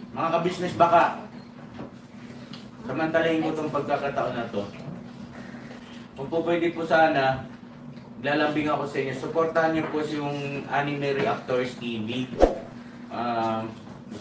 Mga ka-business, baka samantalahin ko itong pagkakataon na to. Kung po pwede po sana, lalambing ako sa inyo. Supportahan niyo po yung Anime Reactors TV.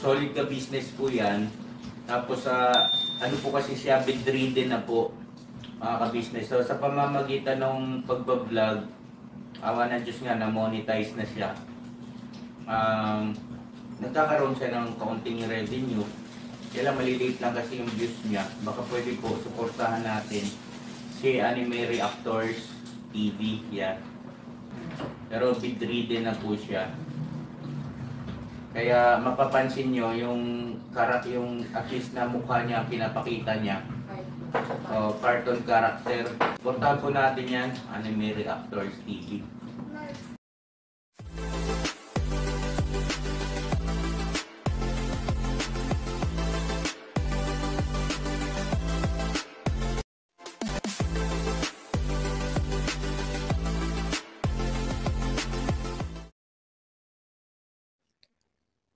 Solid ka business po yan. Tapos ano po kasi siya, bedridden na po, mga ka-business. So sa pamamagitan ng pagbablog, awa ng Diyos nga, na-monetize na siya. Nagkakaroon siya ng kaunting revenue. Kaya maliliit lang kasi yung views niya. Baka pwede po suportahan natin si Anime Reactors TV. Yan. Pero bedridden na po siya. Kaya mapapansin nyo yung at least na mukha niya, pinapakita niya. Cartoon character. Suportahan po natin yan, Anime Reactors TV.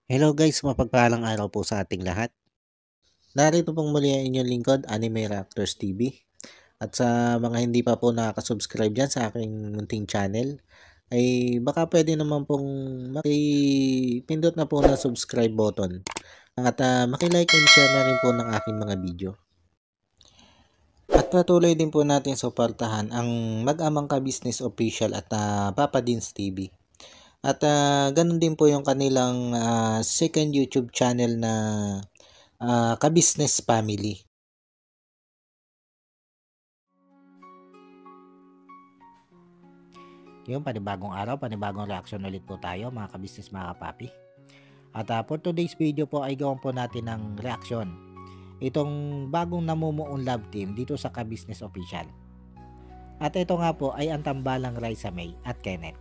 Hello guys, mapagpalang araw po sa ating lahat. Narito pong muli ang inyong lingkod, Anime Reactors TV. At sa mga hindi pa po nakaka-subscribe dyan sa aking munting channel, ay baka pwede naman pong makipindot na po na subscribe button. At makilike and share na rin po ng aking mga video. At patuloy din po natin suportahan ang Mag-amang Ka-Business Official at Papa Dins TV. At ganun din po yung kanilang second YouTube channel na Ka-Business Family. Yung panibagong araw, panibagong reaction ulit po tayo mga ka-business, mga kapapi. At for today's video po ay gawin po natin ng reaction itong bagong namumuong love team dito sa Ka-Business Official. At ito nga po ay ang tambalang Raisa May at Kenneth.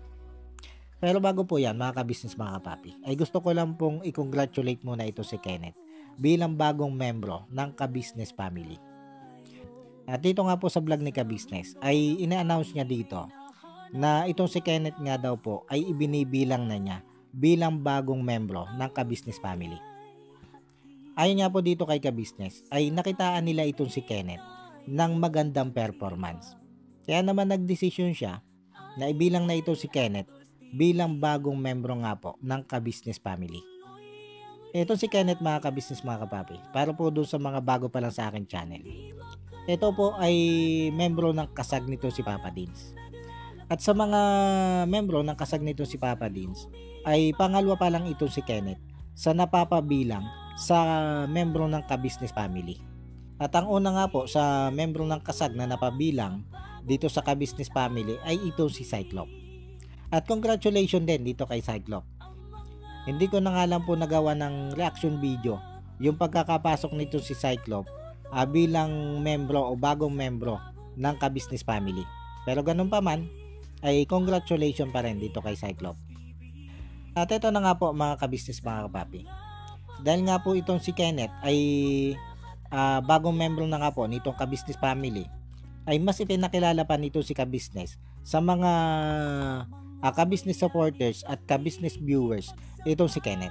Pero bago po yan mga ka-business, mga kapapi, ay gusto ko lang pong i-congratulate muna ito si Kenneth bilang bagong membro ng Ka-Business Family. At dito nga po sa vlog ni Ka-Business ay ina-announce niya dito na itong si Kenneth nga daw po ay ibinibilang na niya bilang bagong membro ng Ka-Business Family. Ayon nga po dito kay Ka-Business ay nakitaan nila itong si Kenneth ng magandang performance. Kaya naman nagdesisyon siya na ibilang na ito si Kenneth bilang bagong membro nga po ng Ka-Business Family. Ito si Kenneth mga ka-business, mga kapapi, para po doon sa mga bago pa lang sa akin channel. Ito po ay membro ng kasag nito si Papa Dins. At sa mga membro ng kasag nito si Papa Dins ay pangalawa pa lang ito si Kenneth sa napapabilang sa membro ng Ka-Business Family. At ang una nga po sa membro ng kasag na napabilang dito sa Ka-Business Family ay ito si Cyclops. At congratulations din dito kay Cyclops. Hindi ko na nga lang po nagawa ng reaction video yung pagkakapasok nito si Cyclops bilang membro o bagong membro ng Ka-Business Family. Pero ganun pa man, ay congratulations pa rin dito kay Cyclops. At ito na nga po mga ka-business, mga kapapi. Dahil nga po itong si Kenneth ay bagong membro na nga po nitong Ka-Business Family, ay mas ipinakilala pa nito si Ka-Business sa mga Ka-Business supporters at Ka-Business viewers itong si Kenneth.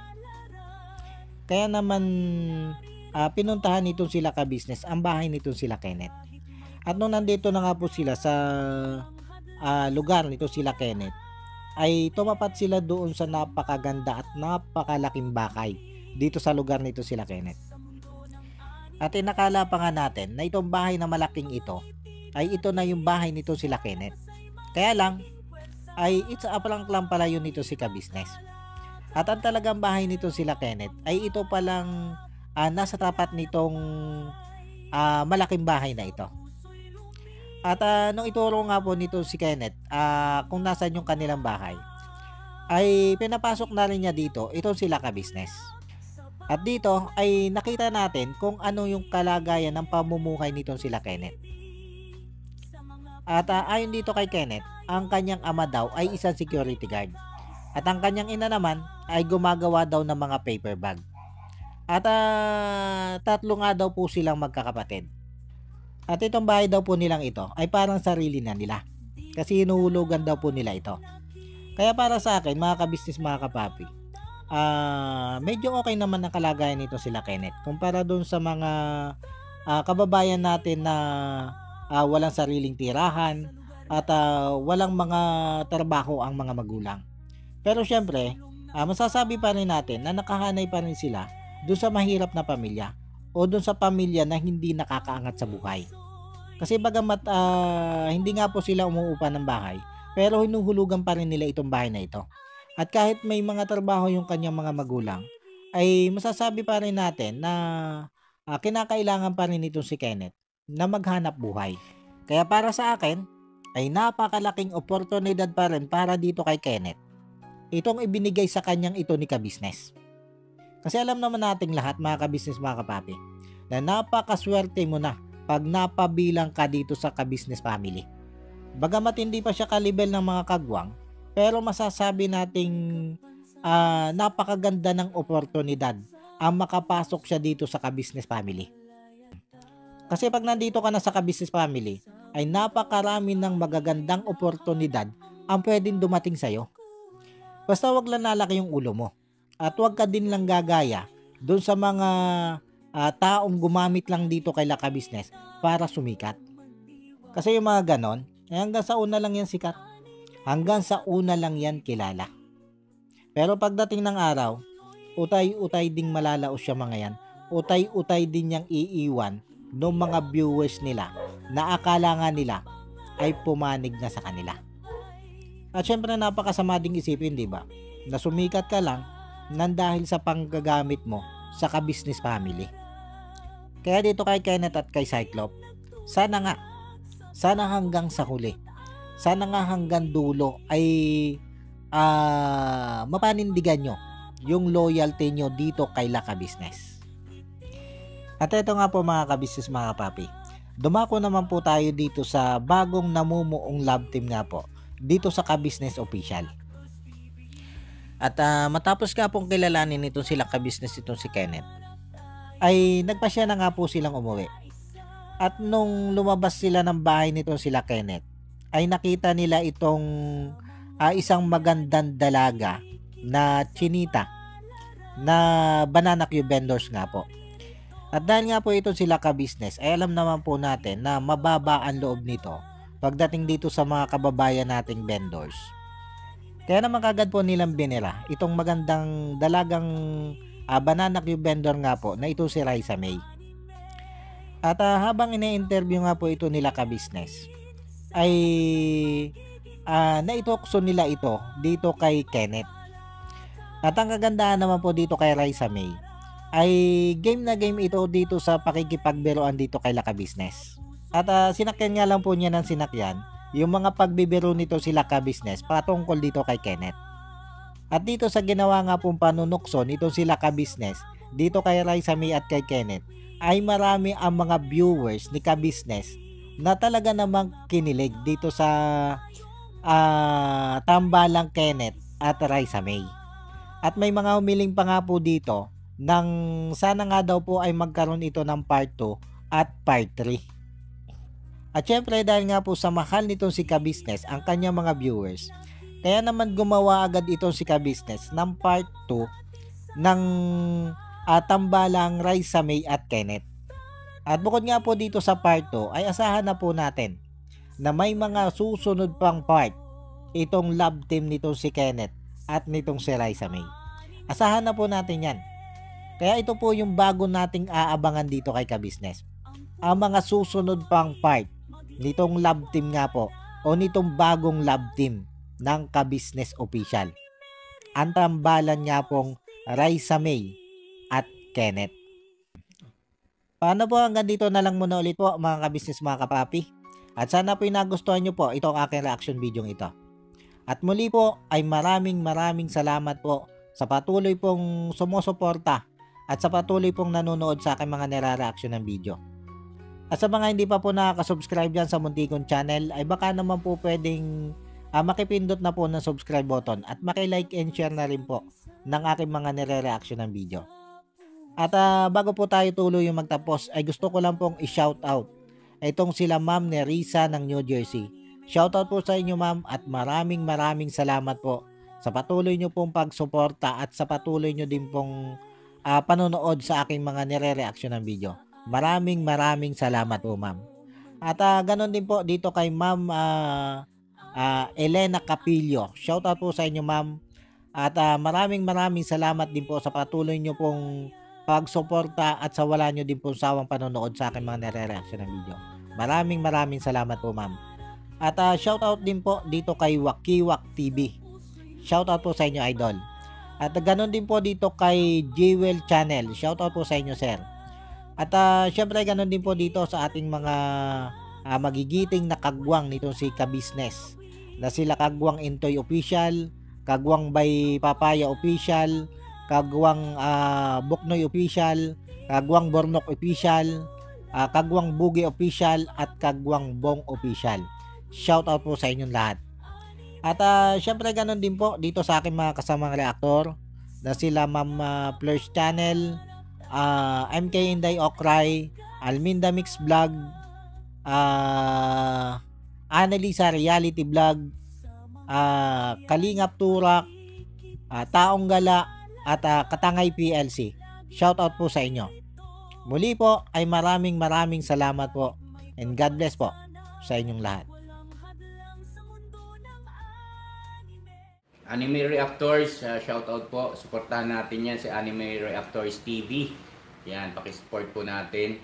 Kaya naman pinuntahan nitong sila Ka-Business ang bahay nitong sila Kenneth. At nung nandito na nga po sila sa lugar nito sila Kenneth, ay tumapat sila doon sa napakaganda at napakalaking bakay dito sa lugar nito sila Kenneth. At inakala pa nga natin na itong bahay na malaking ito ay ito na yung bahay nito sila Kenneth. Kaya lang ay it's a prank lang pala yun nito si Ka-Business. At ang talagang bahay nito sila Kenneth ay ito palang nasa tapat nitong malaking bahay na ito. At nung ituro nga po nito si Kenneth kung nasan yung kanilang bahay, ay pinapasok na rin niya dito itong sila Ka-Business. At dito ay nakita natin kung ano yung kalagayan ng pamumuhay nitong sila Kenneth. At ayon dito kay Kenneth, ang kanyang ama daw ay isang security guard. At ang kanyang ina naman ay gumagawa daw ng mga paper bag. At tatlo nga daw po silang magkakapatid. At itong bahay daw po nilang ito ay parang sarili na nila. Kasi hinuhulugan daw po nila ito. Kaya para sa akin mga ka-business, mga kapapi, medyo okay naman ang kalagayan nito sila Kenneth. Kumpara doon sa mga kababayan natin na walang sariling tirahan at walang mga trabaho ang mga magulang. Pero syempre, masasabi pa rin natin na nakahanay pa rin sila doon sa mahirap na pamilya o doon sa pamilya na hindi nakakaangat sa buhay. Kasi bagamat hindi nga po sila umuupa ng bahay, pero hinuhulugan pa rin nila itong bahay na ito. At kahit may mga trabaho yung kanyang mga magulang, ay masasabi pa rin natin na kinakailangan pa rin itong si Kenneth na maghanap buhay. Kaya para sa akin, ay napakalaking oportunidad pa rin para dito kay Kenneth. Itong ibinigay sa kanyang ito ni Kabisnes. Kasi alam naman nating lahat mga kabisnes mga kapapi, na napakaswerte mo na pag napabilang ka dito sa Kabisnes family. Bagamat hindi pa siya kalibel ng mga kagwang, pero masasabi nating napakaganda ng oportunidad ang makapasok siya dito sa Kabisnes family. Kasi pag nandito ka na sa Kabisnes family, ay napakarami ng magagandang oportunidad ang pwedeng dumating sa'yo. Basta wag lang lalaki yung ulo mo. At wag ka din lang gagaya doon sa mga taong gumamit lang dito kay Kabisnes para sumikat. Kasi yung mga ganon, hanggang sa una lang yan sikat. Hanggang sa una lang yan kilala. Pero pagdating ng araw, utay-utay ding malalaos siya mga yan. Utay-utay din niyang iiwan ng mga viewers nila na akala nga nila ay pumanig na sa kanila. At syempre napakasama ding isipin, di ba? Na sumikat ka lang nang dahil sa panggagamit mo sa Kabisnes family. Kaya dito kay Kenneth at kay Cyclop, sana hanggang sa huli, sana nga hanggang dulo ay mapanindigan nyo yung loyalty nyo dito kay Kabisnes. At ito nga po mga kabisnes mga papi, dumako naman po tayo dito sa bagong namumuong love team nga po dito sa Kabisnes Official. At matapos nga pong kilalanin itong sila Kabisnes itong si Kenneth, ay nagpasya na nga po silang umuwi. At nung lumabas sila ng bahay nitong sila Kenneth, ay nakita nila itong isang magandang dalaga na chinita na banana cue vendors nga po. At dahil nga po ito sila Kabisnes, ay alam naman po natin na mababa ang loob nito pagdating dito sa mga kababayan nating vendors. Kaya naman kagad po nilang binira itong magandang dalagang banana cue vendor nga po na ito si Raisa May. At habang ina-interview nga po ito nila Kabisnes, ay naitokso nila ito dito kay Kenneth. At ang kagandahan naman po dito kay Raisa May, ay game na game ito dito sa pakikipagbiruan dito kay Kabisnes. At sinakyan nga lang po niya ng sinakyan yung mga pagbibiro nito sila Kabisnes patungkol dito kay Kenneth. At dito sa ginawa nga pong panunukso nito sila Kabisnes dito kay Raisa May at kay Kenneth, ay marami ang mga viewers ni Kabisnes na talaga namang kinilig dito sa tambalang Kenneth at Raisa May. At may mga humiling pa nga po dito nang sana nga daw po ay magkaroon ito ng part 2 at part 3. At syempre dahil nga po sa mahal nitong si Kabisnes ang kanyang mga viewers, kaya naman gumawa agad itong si Kabisnes ng part 2 ng tambalang Raisa May at Kenneth. At bukod nga po dito sa part 2 ay asahan na po natin na may mga susunod pang part itong love team nitong si Kenneth at nitong si Raisa May. Asahan na po natin yan. Kaya ito po yung bago nating aabangan dito kay Kabisnes. Ang mga susunod pang part nitong love team nga po o nitong bagong love team ng Kabisnes Official. Ang tambalan nga pong Raisa May at Kenneth. Paano po hanggang dito na lang muna ulit po mga kabisnes mga kapapi. At sana po nagustuhan nyo po itong aking reaction video ito. At muli po ay maraming salamat po sa patuloy pong sumusuporta at sa patuloy pong nanonood sa aking mga nire-reaction ng video. At sa mga hindi pa po nakaka-subscribe dyan sa Muntikon channel, ay baka naman po pwedeng makipindot na po ng subscribe button at maki-like and share na rin po ng aking mga nire-reaction ng video. At bago po tayo tuloy yung magtapos, ay gusto ko lang pong i-shoutout itong sila Ma'am Nerissa ng New Jersey. Shoutout po sa inyo ma'am at maraming salamat po sa patuloy nyo pong pagsuporta at sa patuloy nyo din pong panonood sa aking mga nire-reaction ng video. Maraming salamat po, ma'am. At ganon din po dito kay Ma'am Elena Capillo. Shoutout po sa inyo, ma'am. At maraming salamat din po sa patuloy nyo pong pagsuporta at sa wala nyo din pong sawang panonood sa aking mga nire-reaction ng video. Maraming salamat po, ma'am. At shoutout din po dito kay Wakiwak TV. Shoutout po sa inyo, idol. At ganon din po dito kay Jewel Channel. Shoutout po sa inyo, sir. At syempre ganon din po dito sa ating mga magigiting na kagwang nito si Ka-Business. Na sila Kagwang Intoy Official, Kagwang by Papaya Official, Kagwang Buknoy Official, Kagwang Bornok Official, Kagwang Bugi Official, at Kagwang Bong Official. Shoutout po sa inyong lahat. At syempre ganon din po dito sa aking mga kasamang reactor na sila Ma'am Fleurs Channel, MK Inday Okray, Alminda Mix Vlog, Annalisa Reality Vlog, Kalingap Turak, Taong Gala, at Katangay PLC. Shoutout po sa inyo. Muli po ay maraming salamat po, and God bless po sa inyong lahat. Anime Reactors, shoutout po. Suportahan natin yan si Anime Reactors TV. Yan, pakisupport po natin.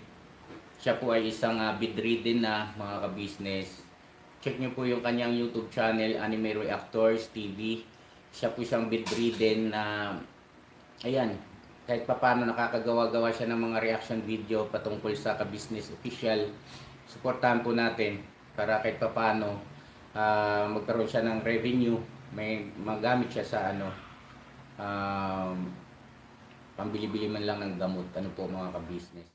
Siya po ay isang bedridden na mga ka-business. Check nyo po yung kanyang YouTube channel, Anime Reactors TV. Siya po siyang bedridden na, ayan, kahit papano nakakagawa-gawa siya ng mga reaction video patungkol sa ka-business official. Suportahan po natin para kahit papano magkaroon siya ng revenue. May magamit siya sa pambili-bili man lang ng gamot. Ano po mga ka-business.